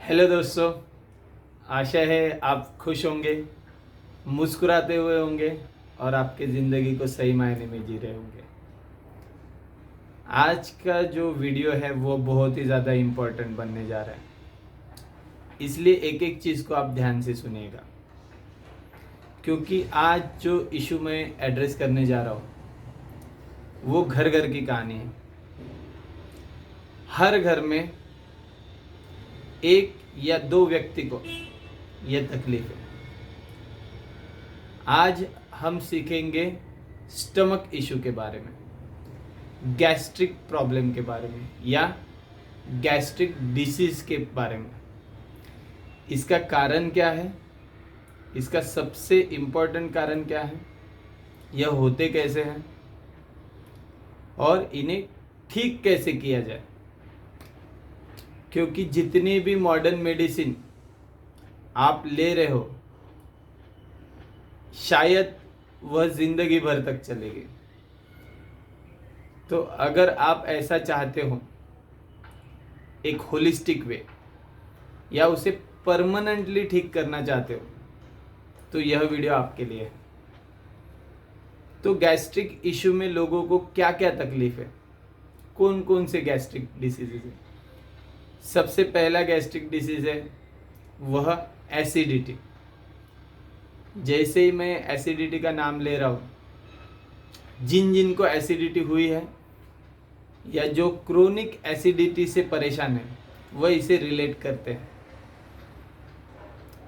Hello दोस्तों, आशा है आप खुश होंगे, मुस्कुराते हुए होंगे और आपके ज़िंदगी को सही मायने में जी रहे होंगे। आज का जो वीडियो है वो बहुत ही ज़्यादा इम्पोर्टेंट बनने जा रहा है, इसलिए एक एक चीज़ को आप ध्यान से सुनिएगा, क्योंकि आज जो इशू मैं एड्रेस करने जा रहा हूँ वो घर घर की कहानी है। हर घर में एक या दो व्यक्ति को यह तकलीफ है। आज हम सीखेंगे स्टमक इशू के बारे में, गैस्ट्रिक प्रॉब्लम के बारे में या गैस्ट्रिक डिसीज के बारे में। इसका कारण क्या है, इसका सबसे इम्पोर्टेंट कारण क्या है, यह होते कैसे हैं और इन्हें ठीक कैसे किया जाए। क्योंकि जितनी भी मॉडर्न मेडिसिन आप ले रहे हो शायद वह जिंदगी भर तक चलेगी। तो अगर आप ऐसा चाहते हो एक होलिस्टिक वे या उसे परमानेंटली ठीक करना चाहते हो तो यह वीडियो आपके लिए है। तो गैस्ट्रिक इशू में लोगों को क्या क्या तकलीफ है, कौन कौन से गैस्ट्रिक डिसीजेज है। सबसे पहला गैस्ट्रिक डिसीज है वह एसिडिटी। जैसे ही मैं एसिडिटी का नाम ले रहा हूँ, जिन जिन को एसिडिटी हुई है या जो क्रोनिक एसिडिटी से परेशान है वह इसे रिलेट करते हैं।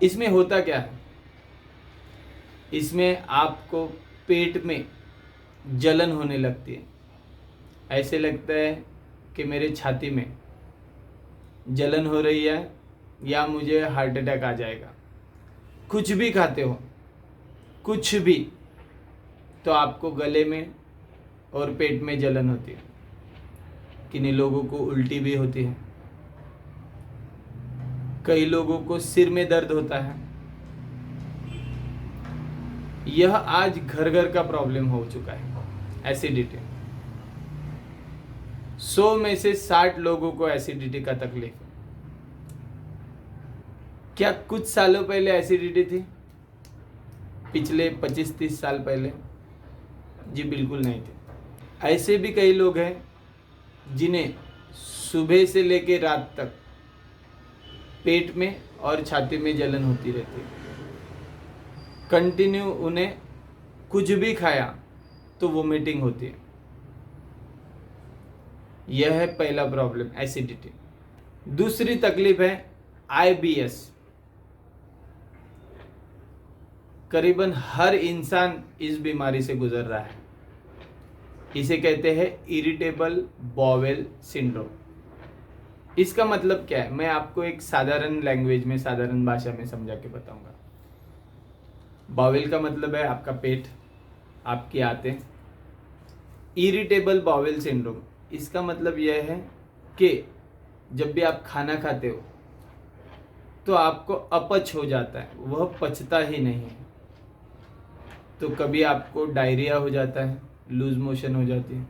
इसमें होता क्या है, इसमें आपको पेट में जलन होने लगती है। ऐसे लगता है कि मेरे छाती में जलन हो रही है या मुझे हार्ट अटैक आ जाएगा। कुछ भी खाते हो, कुछ भी, तो आपको गले में और पेट में जलन होती है। किन्हीं लोगों को उल्टी भी होती है, कई लोगों को सिर में दर्द होता है। यह आज घर घर का प्रॉब्लम हो चुका है एसिडिटी। 100 में से 60 लोगों को एसिडिटी का तकलीफ है। क्या कुछ सालों पहले एसिडिटी थी, पिछले 25-30 साल पहले? जी बिल्कुल नहीं थे। ऐसे भी कई लोग हैं जिन्हें सुबह से लेकर रात तक पेट में और छाती में जलन होती रहती है। कंटिन्यू उन्हें कुछ भी खाया तो वोमिटिंग होती है। यह है पहला प्रॉब्लम, एसिडिटी। दूसरी तकलीफ है IBS। करीबन हर इंसान इस बीमारी से गुजर रहा है। इसे कहते हैं इरिटेबल बाउल सिंड्रोम। इसका मतलब क्या है, मैं आपको एक साधारण लैंग्वेज में, साधारण भाषा में समझा के बताऊंगा। बाउल का मतलब है आपका पेट, आपकी आंतें। इरिटेबल बाउल सिंड्रोम, इसका मतलब यह है कि जब भी आप खाना खाते हो तो आपको अपच हो जाता है, वह पचता ही नहीं है। तो कभी आपको डायरिया हो जाता है, लूज मोशन हो जाती है,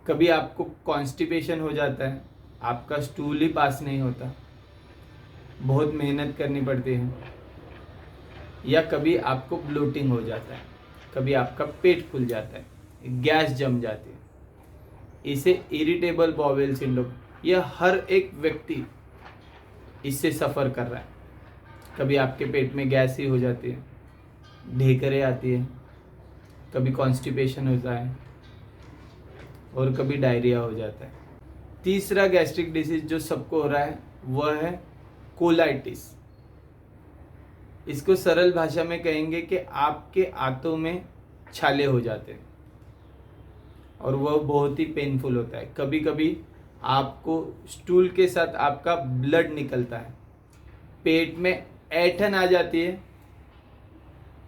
कभी आपको कॉन्स्टिपेशन हो जाता है, आपका स्टूल ही पास नहीं होता, बहुत मेहनत करनी पड़ती है, या कभी आपको ब्लोटिंग हो जाता है, कभी आपका पेट फूल जाता है, गैस जम जाती है। इसे इरिटेबल बाउल सिंड्रोम, यह हर एक व्यक्ति इससे सफ़र कर रहा है। कभी आपके पेट में गैस ही हो जाती है, ढेकरें आती है, कभी कॉन्स्टिपेशन होता है और कभी डायरिया हो जाता है। तीसरा गैस्ट्रिक डिसीज जो सबको हो रहा है वह है कोलाइटिस। इसको सरल भाषा में कहेंगे कि आपके आंतों में छाले हो जाते हैं और वह बहुत ही पेनफुल होता है। कभी कभी आपको स्टूल के साथ आपका ब्लड निकलता है, पेट में ऐंठन आ जाती है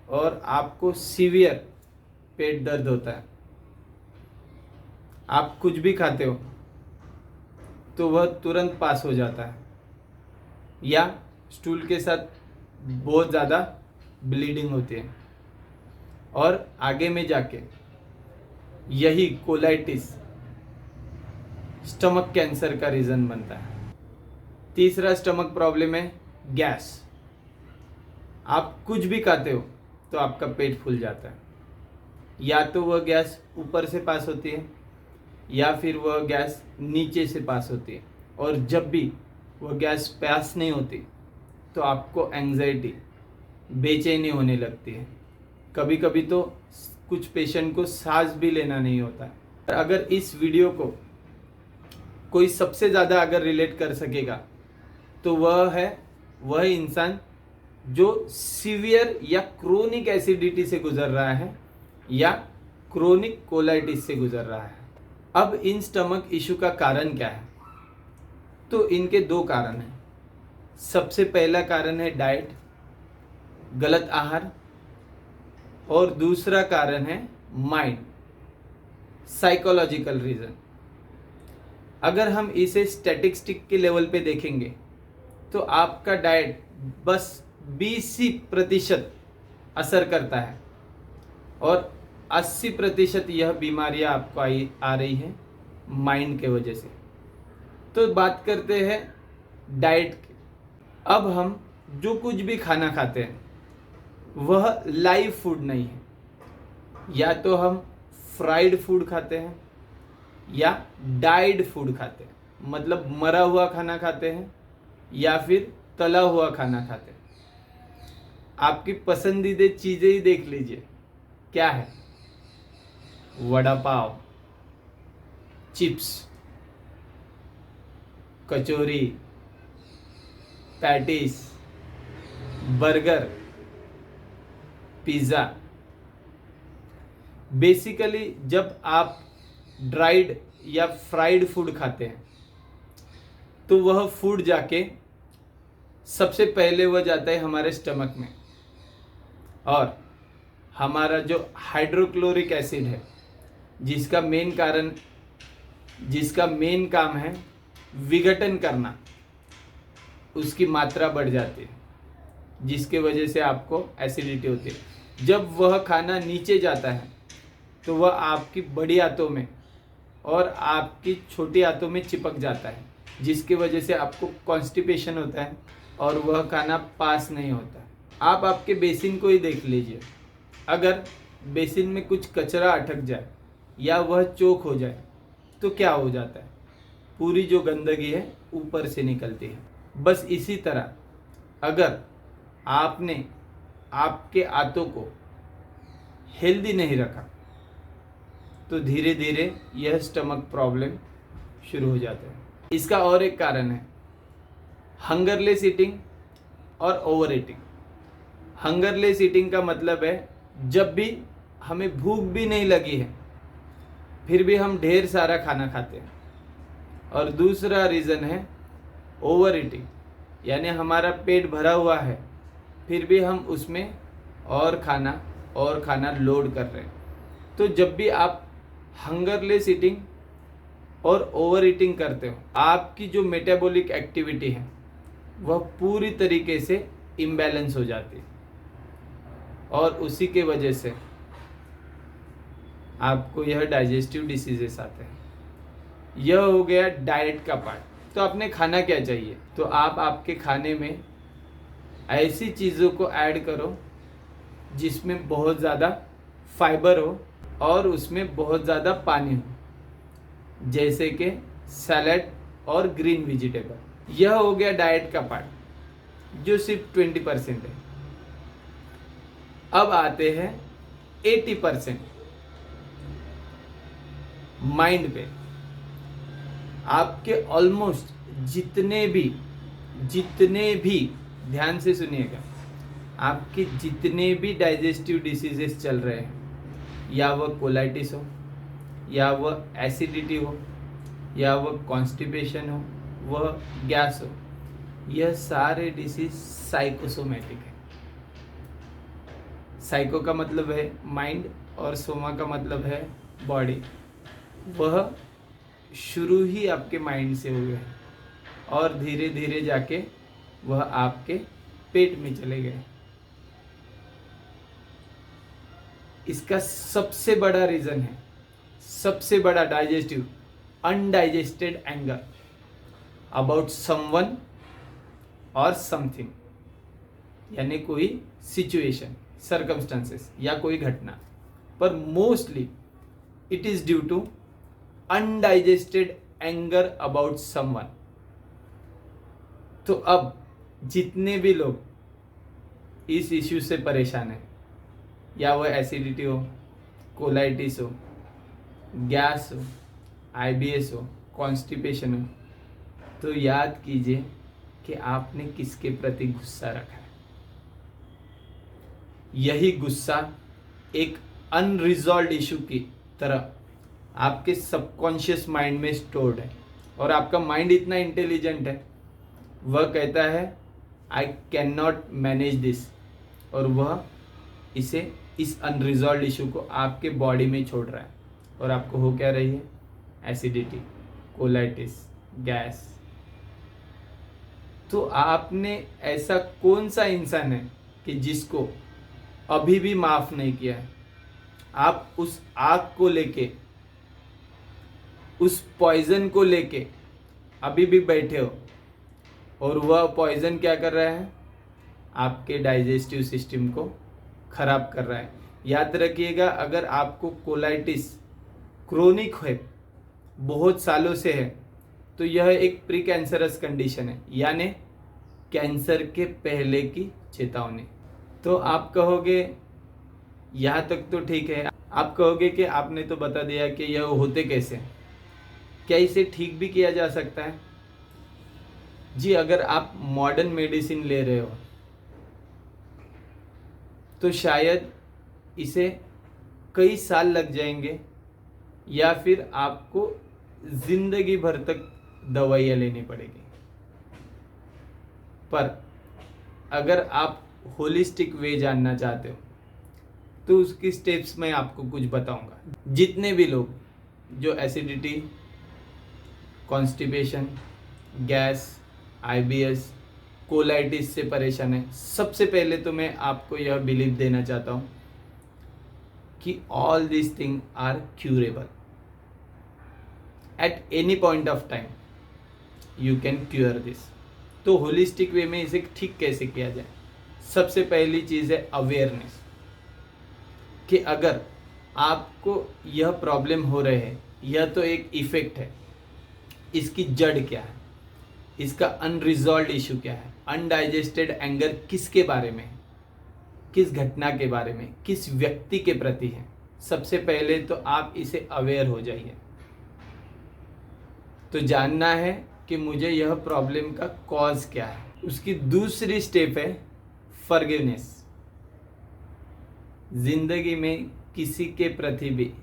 और आपको सीवियर पेट दर्द होता है। आप कुछ भी खाते हो तो वह तुरंत पास हो जाता है, या स्टूल के साथ बहुत ज़्यादा ब्लीडिंग होती है और आगे में जाके यही कोलाइटिस स्टमक कैंसर का रीज़न बनता है। तीसरा स्टमक प्रॉब्लम है गैस। आप कुछ भी खाते हो तो आपका पेट फूल जाता है, या तो वह गैस ऊपर से पास होती है या फिर वह गैस नीचे से पास होती है। और जब भी वह गैस पास नहीं होती तो आपको एंग्जाइटी, बेचैनी होने लगती है। कभी कभी तो कुछ पेशेंट को सांस भी लेना नहीं होता है। अगर इस वीडियो को कोई सबसे ज़्यादा अगर रिलेट कर सकेगा तो वह इंसान जो सीवियर या क्रोनिक एसिडिटी से गुजर रहा है या क्रोनिक कोलाइटिस से गुजर रहा है। अब इन स्टमक इशू का कारण क्या है? तो इनके दो कारण हैं। सबसे पहला कारण है डाइट, गलत आहार, और दूसरा कारण है माइंड, साइकोलॉजिकल रीज़न। अगर हम इसे स्टैटिस्टिक के लेवल पे देखेंगे तो आपका डाइट बस 20% असर करता है और 80% यह बीमारियां आपको आ रही हैं माइंड के वजह से। तो बात करते हैं डाइट की। अब हम जो कुछ भी खाना खाते हैं वह लाइव फूड नहीं है। या तो हम फ्राइड फूड खाते हैं या डाइड फूड खाते हैं, मतलब मरा हुआ खाना खाते हैं या फिर तला हुआ खाना खाते हैं। आपकी पसंदीदा चीज़ें ही देख लीजिए, क्या है? वड़ा पाव, चिप्स, कचौरी, पैटीज, बर्गर, पिज़्ज़ा। बेसिकली जब आप ड्राइड या फ्राइड फूड खाते हैं तो वह फूड जाके सबसे पहले वह जाता है हमारे स्टमक में, और हमारा जो हाइड्रोक्लोरिक एसिड है जिसका मेन काम है विघटन करना, उसकी मात्रा बढ़ जाती है, जिसके वजह से आपको एसिडिटी होती है। जब वह खाना नीचे जाता है तो वह आपकी बड़ी आंतों में और आपकी छोटी आंतों में चिपक जाता है, जिसकी वजह से आपको कॉन्स्टिपेशन होता है और वह खाना पास नहीं होता। आप आपके बेसिन को ही देख लीजिए, अगर बेसिन में कुछ कचरा अटक जाए या वह चोक हो जाए तो क्या हो जाता है? पूरी जो गंदगी है ऊपर से निकलती है। बस इसी तरह अगर आपने आपके आंतों को हेल्दी नहीं रखा तो धीरे धीरे यह स्टमक प्रॉब्लम शुरू हो जाता है। इसका और एक कारण है हंगरलेस ईटिंग और ओवर ईटिंग। हंगरलेस ईटिंग का मतलब है जब भी हमें भूख भी नहीं लगी है फिर भी हम ढेर सारा खाना खाते हैं। और दूसरा रीज़न है ओवर ईटिंग, यानी हमारा पेट भरा हुआ है फिर भी हम उसमें और खाना लोड कर रहे हैं। तो जब भी आप हंगरलेस ईटिंग और ओवर ईटिंग करते हो, आपकी जो मेटाबॉलिक एक्टिविटी है वह पूरी तरीके से इम्बैलेंस हो जाती है और उसी के वजह से आपको यह डाइजेस्टिव डिसीजेस आते हैं। यह हो गया डाइट का पार्ट। तो आपने खाना क्या चाहिए? तो आप आपके खाने में ऐसी चीज़ों को ऐड करो जिसमें बहुत ज़्यादा फाइबर हो और उसमें बहुत ज़्यादा पानी हो, जैसे कि सैलड और ग्रीन वेजिटेबल। यह हो गया डाइट का पार्ट जो सिर्फ 20% है। अब आते हैं 80% माइंड पे। आपके ऑलमोस्ट जितने भी ध्यान से सुनिएगा, आपके जितने भी डाइजेस्टिव डिसीजेस चल रहे हैं, या वह कोलाइटिस हो या वह एसिडिटी हो या वह कॉन्स्टिपेशन हो, वह गैस हो, यह सारे डिसीज साइकोसोमेटिक है। साइको का मतलब है माइंड और सोमा का मतलब है बॉडी। वह शुरू ही आपके माइंड से हुए हैं और धीरे धीरे जाके वह आपके पेट में चले गए। इसका सबसे बड़ा रीज़न है, सबसे बड़ा digestive undigested anger about someone और समथिंग, यानी कोई सिचुएशन, सर्कमस्टांसेस या कोई घटना, पर mostly it is due to undigested anger about someone. तो अब जितने भी लोग इस इश्यू से परेशान हैं, या वो एसिडिटी हो, कोलाइटिस हो, गैस हो, आईबीएस हो, कॉन्स्टिपेशन हो, तो याद कीजिए कि आपने किसके प्रति गुस्सा रखा है। यही गुस्सा एक अनरिजॉल्व इशू की तरह आपके सबकॉन्शियस माइंड में स्टोर्ड है, और आपका माइंड इतना इंटेलिजेंट है, वह कहता है I can not manage this, और वह इसे, इस अनरिजॉल्व इशू को आपके बॉडी में छोड़ रहा है, और आपको हो क्या रही है, एसिडिटी, कोलाइटिस, गैस। तो आपने ऐसा कौन सा इंसान है कि जिसको अभी भी माफ नहीं किया है? आप उस आग को लेके, उस पॉइजन को लेके अभी भी बैठे हो, और वह पॉइजन क्या कर रहा है, आपके डाइजेस्टिव सिस्टम को खराब कर रहा है। याद रखिएगा, अगर आपको कोलाइटिस क्रोनिक है, बहुत सालों से है, तो यह एक प्री कैंसरस कंडीशन है, यानी कैंसर के पहले की चेतावनी। तो आप कहोगे यहाँ तक तो ठीक है, आप कहोगे कि आपने तो बता दिया कि यह होते कैसे, क्या इसे ठीक भी किया जा सकता है? जी, अगर आप मॉडर्न मेडिसिन ले रहे हो तो शायद इसे कई साल लग जाएंगे, या फिर आपको जिंदगी भर तक दवाइयाँ लेनी पड़ेगी। पर अगर आप होलिस्टिक वे जानना चाहते हो तो उसकी स्टेप्स मैं आपको कुछ बताऊंगा। जितने भी लोग जो acidity, constipation, gas, IBS, colitis से परेशान है, सबसे पहले तो मैं आपको यह बिलीव देना चाहता हूँ कि all this thing are curable. At any point of time you can cure this. तो होलिस्टिक वे में इसे ठीक कैसे किया जाए? सबसे पहली चीज़ है अवेयरनेस, कि अगर आपको यह प्रॉब्लम हो रहे है, यह तो एक इफेक्ट है, इसकी जड़ क्या है, इसका अनरिजॉल्व इशू क्या है, अनडाइजेस्टेड एंगर किसके बारे में है, किस घटना के बारे में, किस व्यक्ति के प्रति है। सबसे पहले तो आप इसे अवेयर हो जाइए। तो जानना है कि मुझे यह प्रॉब्लम का कॉज क्या है। उसकी दूसरी स्टेप है फॉरगिवनेस। जिंदगी में किसी के प्रति भी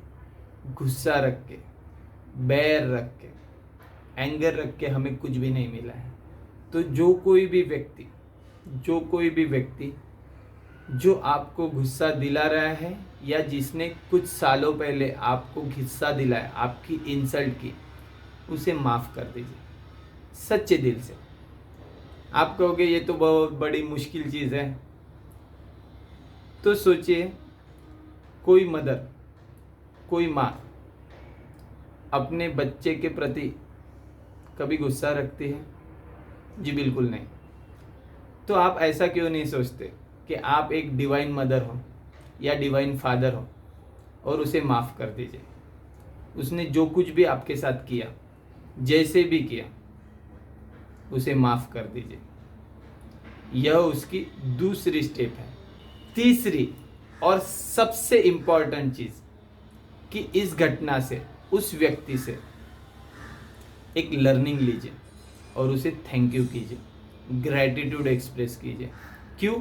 गुस्सा रख के, बैर रख के, एंगर रख के हमें कुछ भी नहीं मिला है। तो जो कोई भी व्यक्ति जो आपको गुस्सा दिला रहा है, या जिसने कुछ सालों पहले आपको गुस्सा दिलाया, आपकी इंसल्ट की, उसे माफ़ कर दीजिए सच्चे दिल से। आप कहोगे ये तो बहुत बड़ी मुश्किल चीज़ है। तो सोचिए, कोई मदर, कोई माँ अपने बच्चे के प्रति कभी गुस्सा रखती है? जी बिल्कुल नहीं। तो आप ऐसा क्यों नहीं सोचते कि आप एक डिवाइन मदर हो या डिवाइन फादर हो, और उसे माफ़ कर दीजिए। उसने जो कुछ भी आपके साथ किया, जैसे भी किया, उसे माफ़ कर दीजिए। यह उसकी दूसरी स्टेप है। तीसरी और सबसे इम्पॉर्टेंट चीज़, कि इस घटना से, उस व्यक्ति से एक लर्निंग लीजिए और उसे थैंक यू कीजिए, ग्रैटिट्यूड एक्सप्रेस कीजिए। क्यों?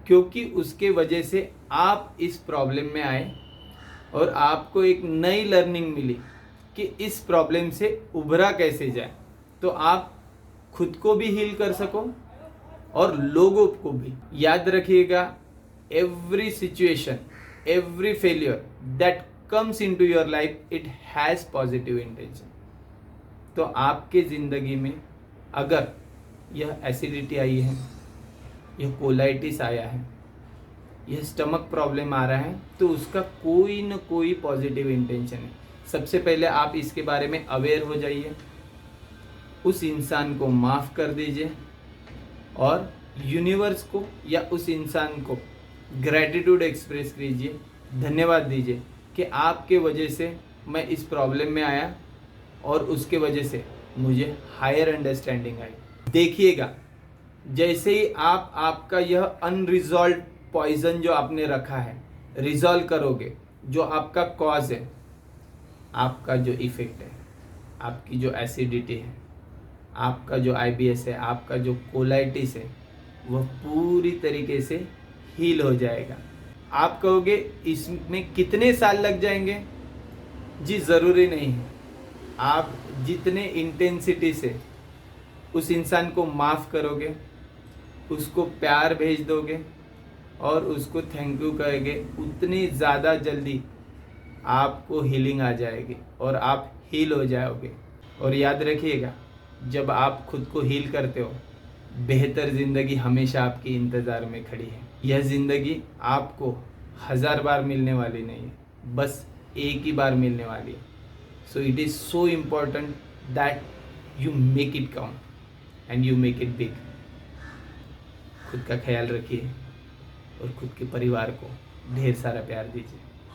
क्योंकि उसके वजह से आप इस प्रॉब्लम में आए और आपको एक नई लर्निंग मिली कि इस प्रॉब्लम से उभरा कैसे जाए। तो आप खुद को भी हील कर सको और लोगों को भी। याद रखिएगा, every situation, every failure that comes into your life, it has positive intention. तो आपके ज़िंदगी में अगर यह एसिडिटी आई है, यह कोलाइटिस आया है, यह स्टमक प्रॉब्लम आ रहा है, तो उसका कोई न कोई पॉजिटिव इंटेंशन है। सबसे पहले आप इसके बारे में अवेयर हो जाइए, उस इंसान को माफ़ कर दीजिए, और यूनिवर्स को या उस इंसान को ग्रैटिट्यूड एक्सप्रेस कीजिए, धन्यवाद दीजिए कि आपके वजह से मैं इस प्रॉब्लम में आया और उसके वजह से मुझे हायर अंडरस्टैंडिंग आई। देखिएगा, जैसे ही आप आपका यह अनरिजॉल्व पॉइजन जो आपने रखा है रिजॉल्व करोगे, जो आपका कॉज है, आपका जो इफेक्ट है, आपकी जो एसिडिटी है, आपका जो IBS है, आपका जो कोलाइटिस है, वह पूरी तरीके से हील हो जाएगा। आप कहोगे इसमें कितने साल लग जाएंगे? जी ज़रूरी नहीं है। आप जितने इंटेंसिटी से उस इंसान को माफ़ करोगे, उसको प्यार भेज दोगे और उसको थैंक यू कहोगे, उतनी ज़्यादा जल्दी आपको हीलिंग आ जाएगी और आप हील हो जाओगे। और याद रखिएगा, जब आप खुद को हील करते हो, बेहतर ज़िंदगी हमेशा आपकी इंतज़ार में खड़ी है। यह ज़िंदगी आपको 1000 बार मिलने वाली नहीं है, बस एक ही बार मिलने वाली है। So it is so important that you make it count and you make it big. खुद का ख्याल रखिए और खुद के परिवार को ढेर सारा प्यार दीजिए।